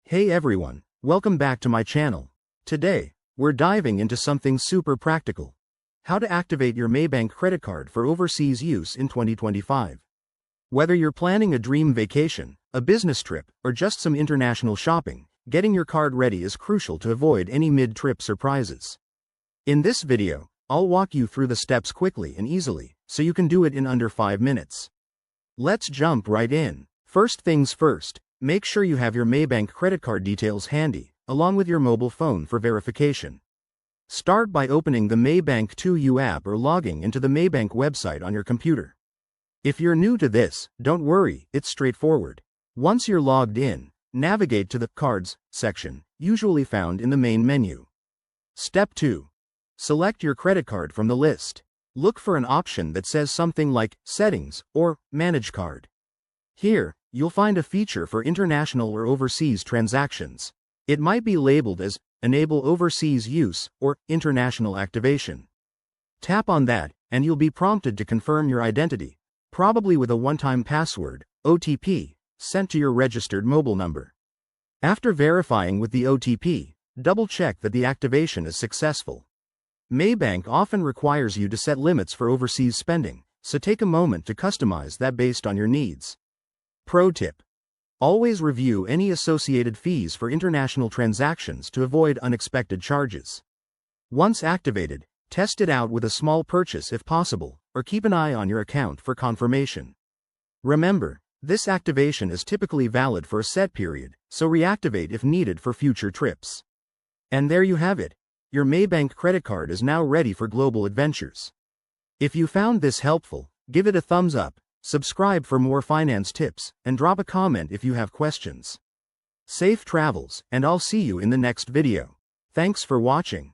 Hey everyone, welcome back to my channel. Today, we're diving into something super practical. How to activate your Maybank credit card for overseas use in 2025. Whether you're planning a dream vacation, a business trip, or just some international shopping, getting your card ready is crucial to avoid any mid-trip surprises. In this video, I'll walk you through the steps quickly and easily, so you can do it in under 5 minutes. Let's jump right in. First things first, make sure you have your Maybank credit card details handy, along with your mobile phone for verification. Start by opening the Maybank 2U app or logging into the Maybank website on your computer. If you're new to this, don't worry, it's straightforward. Once you're logged in, navigate to the Cards section, usually found in the main menu. Step 2. Select your credit card from the list. Look for an option that says something like Settings or Manage Card. Here, you'll find a feature for international or overseas transactions. It might be labeled as Enable Overseas Use or International Activation. Tap on that, and you'll be prompted to confirm your identity, probably with a one-time password, OTP, sent to your registered mobile number. After verifying with the OTP, double-check that the activation is successful. Maybank often requires you to set limits for overseas spending, so take a moment to customize that based on your needs. Pro tip: always review any associated fees for international transactions to avoid unexpected charges. Once activated, test it out with a small purchase if possible, or keep an eye on your account for confirmation. Remember, this activation is typically valid for a set period, so reactivate if needed for future trips. And there you have it. Your Maybank credit card is now ready for global adventures. If you found this helpful, give it a thumbs up. Subscribe for more finance tips, and drop a comment if you have questions. Safe travels, and I'll see you in the next video. Thanks for watching.